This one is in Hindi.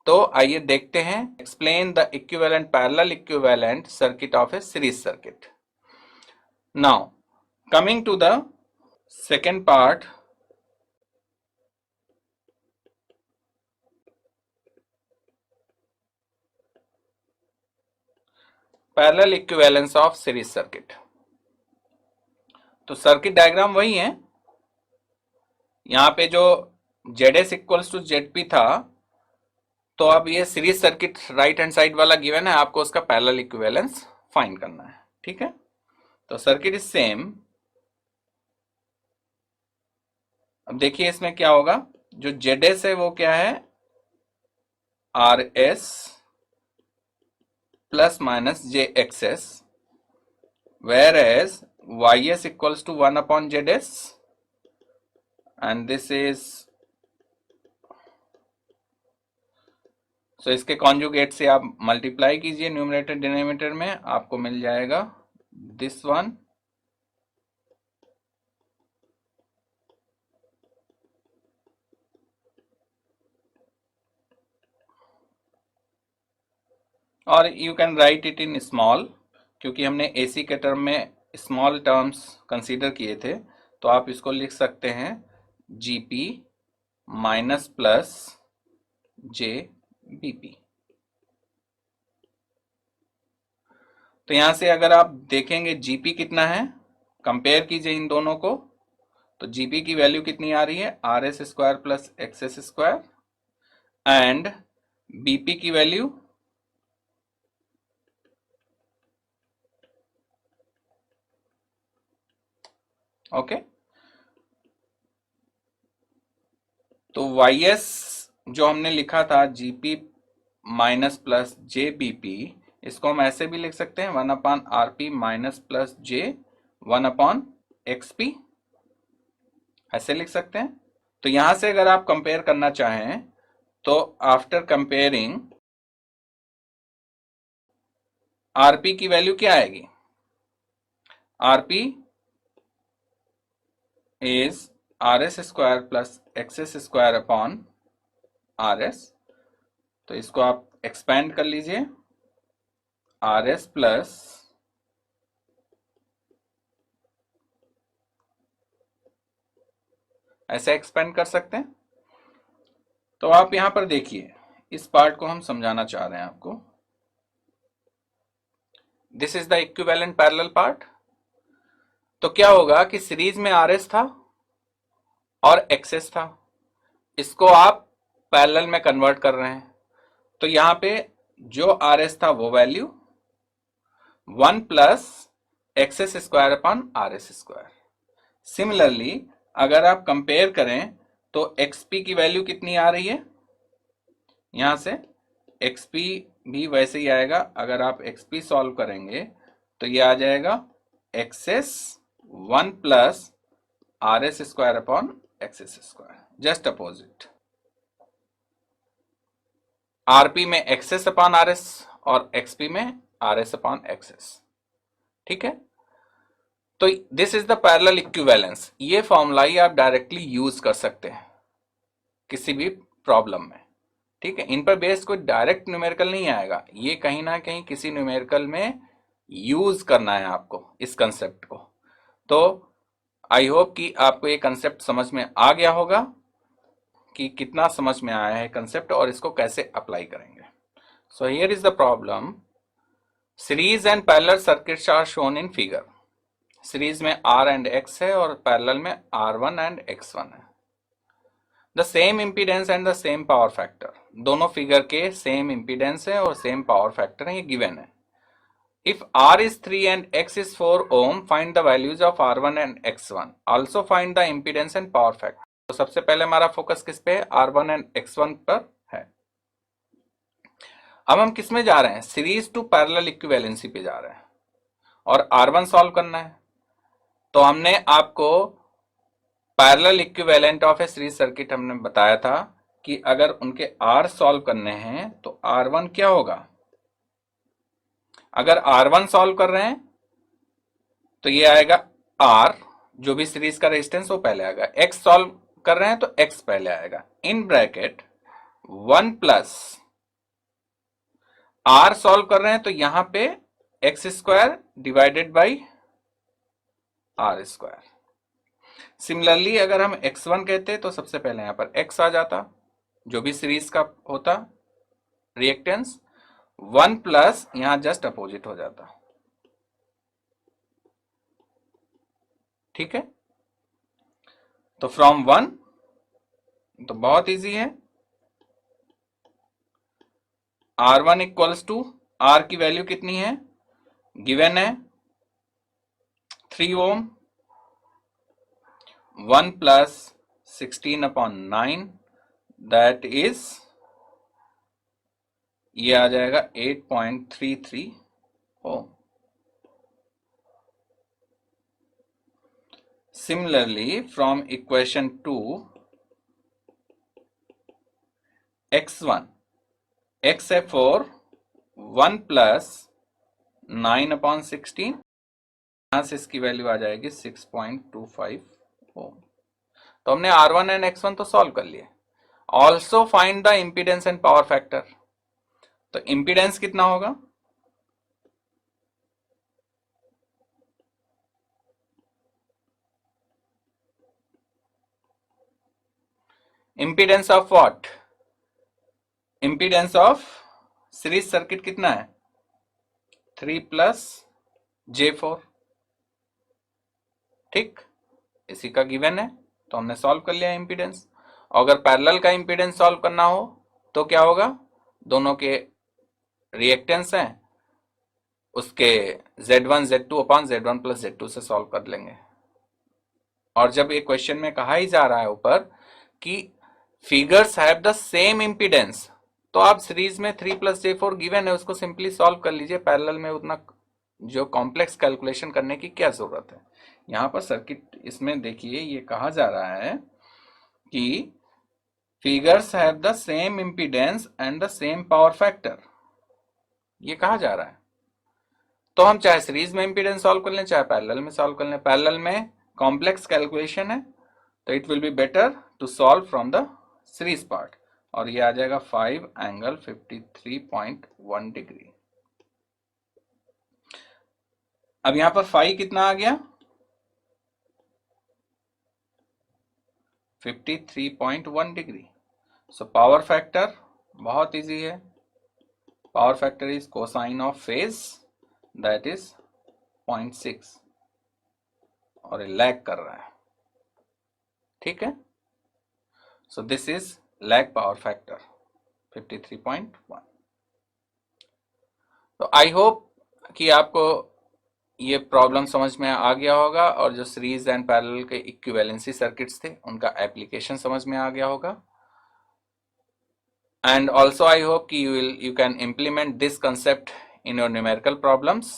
तो आइए देखते हैं, explain the equivalent parallel equivalent circuit of a series circuit. Now coming to the second part, parallel equivalence of series circuit. तो सर्किट डायग्राम वही है, यहां पे जो ZS इक्वल्स टू ZP था, तो अब ये series circuit right hand side वाला गिवन है, आपको उसका पैरेलल इक्विवेलेंस फाइंड करना है। ठीक है, तो सर्किट इज सेम। अब देखिए इसमें क्या होगा, जो ZS है वो क्या है, RS plus minus JXS, where as YS equals to 1 upon ZS and this is, so इसके कॉन्जुगेट से आप मल्टीप्लाई कीजिए न्यूमरेटर डिनोमिनेटर में, आपको मिल जाएगा दिस वन और you can write it in small, क्योंकि हमने AC के टर्म में स्मॉल टर्म्स कंसीडर किए थे, तो आप इसको लिख सकते हैं GP माइनस प्लस JBP। तो यहां से अगर आप देखेंगे GP कितना है, कंपेयर कीजिए इन दोनों को, तो GP की वैल्यू कितनी आ रही है, RS square plus XS square, and BP की वैल्यू ओके। तो YS जो हमने लिखा था GP माइनस प्लस JBP, इसको हम ऐसे भी लिख सकते हैं 1 upon RP minus plus J 1 upon XP, ऐसे लिख सकते हैं। तो यहां से अगर आप कंपेयर करना चाहें तो आफ्टर कंपेयरिंग RP की वैल्यू क्या आएगी, RP is RS square plus XS square upon RS। तो इसको आप एक्सपेंड कर लीजिए, RS प्लस ऐसे एक्सपेंड कर सकते हैं। तो आप यहां पर देखिए, इस पार्ट को हम समझाना चाह रहे हैं आपको। This is the equivalent parallel part. तो क्या होगा कि सीरीज में RS था और XS था, इसको आप पैरेलल में कन्वर्ट कर रहे हैं, तो यहां पे जो RS था वो value 1 plus XS square upon RS square. Similarly अगर आप कंपेयर करें तो XP की वैल्यू कितनी आ रही है, यहां से XP भी वैसे ही आएगा। अगर आप XP सॉल्व करेंगे तो ये आ जाएगा XS 1 plus RS square upon XS square, just opposite. RP में XS अपॉन RS और XP में RS अपॉन XS। ठीक है, तो this is the parallel equivalence. ये फॉर्मूला ही आप डायरेक्टली यूज कर सकते हैं किसी भी प्रॉब्लम में। ठीक है, इन पर बेस्ड कोई डायरेक्ट न्यूमेरिकल नहीं आएगा, ये कहीं ना कहीं किसी न्यूमेरिकल में यूज करना है आपको इस कंसेप्ट को। तो आई होप कि आपको ये कंसेप्ट समझ में आ गया होगा कि कितना समझ में आया है कंसेप्ट और इसको कैसे अप्लाई करेंगे। So here is the problem, series and parallel circuits are shown in figure. Series में R एंड X है और पैरेलल में R1 एंड X1 है। The same impedance and the same power factor, दोनों फिगर के सेम इम्पीडेंस है और सेम पावर फैक्टर है, ये गिवन है। If R is 3 and X is 4 ohm, find the values of R1 and X1. Also find the impedance and power factor. तो सबसे पहले हमारा फोकस किस पे है, R1 एंड X1 पर है। अब हम किस में जा रहे हैं, सीरीज टू पैरेलल इक्विवेलेंसी पे जा रहे हैं और R1 सॉल्व करना है। तो हमने आपको parallel equivalent of a series circuit हमने बताया था कि अगर उनके R सॉल्व करने हैं तो R1 क्या होगा, अगर R1 सॉल्व कर रहे हैं तो ये आएगा R, जो भी सीरीज का रेजिस्टेंस वो पहले आएगा। X सॉल्व कर रहे हैं तो X पहले आएगा, in bracket 1 plus R solve कर रहे हैं तो यहां पे X square divided by R square. Similarly अगर हम x1 कहते तो सबसे पहले यहां पर x आ जाता, जो भी सीरीज का होता रिएक्टेंस, 1 प्लस यहां जस्ट अपोजिट हो जाता। ठीक है, तो फ्रॉम 1 तो बहुत इजी है, R1 इक्वल्स टू, R की वैल्यू कितनी है गिवन है 3 ओम, 1 प्लस 16/9 दैट इज, ये आ जाएगा 8.33 ओम। Similarly, from equation 2, x1, x है 4, 1 प्लस 9/16, यहां से इसकी वैल्यू आ जाएगी 6.25 ओम। तो हमने R1 एंड X1 तो सॉल्व कर लिए। Also find the impedance and power factor. तो इम्पीडेंस कितना होगा, impedance of what, impedance of series circuit कितना है 3 प्लस J4। ठीक, इसी का गिवन है तो हमने सॉल्व कर लिया इम्पीडेंस। अगर पैरेलल का इम्पीडेंस सॉल्व करना हो तो क्या होगा, दोनों के रिएक्टेंस हैं उसके Z1 Z2 upon Z1 plus Z2 से सॉल्व कर लेंगे। और जब ये क्वेश्चन में कहा ही जा रहा है ऊपर कि figures have the same impedance, तो आप सीरीज में 3 प्लस J4 गिवन है उसको सिंपली सॉल्व कर लीजिए, पैरेलल में उतना जो कॉम्प्लेक्स कैलकुलेशन करने की क्या जरूरत है। यहां पर सर्किट इसमें देखिए ये कहा जा रहा है कि figures have the same impedance and the same power factor, ये कहा जा रहा है। तो हम चाहे सीरीज में इम्पीडेंस सॉल्व कर लें चाहे पैरेलल में सॉल्व कर लें, पैरेलल में कॉम्प्लेक्स कैलकुलेशन है तो it will be better to solve from the series part. और ये आ जाएगा 5 एंगल 53.1 डिग्री। अब यहां पर फाई कितना आ गया 53.1 डिग्री। सो पावर फैक्टर बहुत इजी है, power factor is cosine of phase that is 0.6 और लैग कर रहा है। ठीक है, so this is lag power factor 53.1। तो आई होप कि आपको ये प्रॉब्लम समझ में आ गया होगा और जो सीरीज एंड पैरेलल के इक्विवेलेंसी सर्किट्स थे उनका एप्लीकेशन समझ में आ गया होगा। एंड ऑल्सो आई होप कि you can implement this concept in your numerical problems.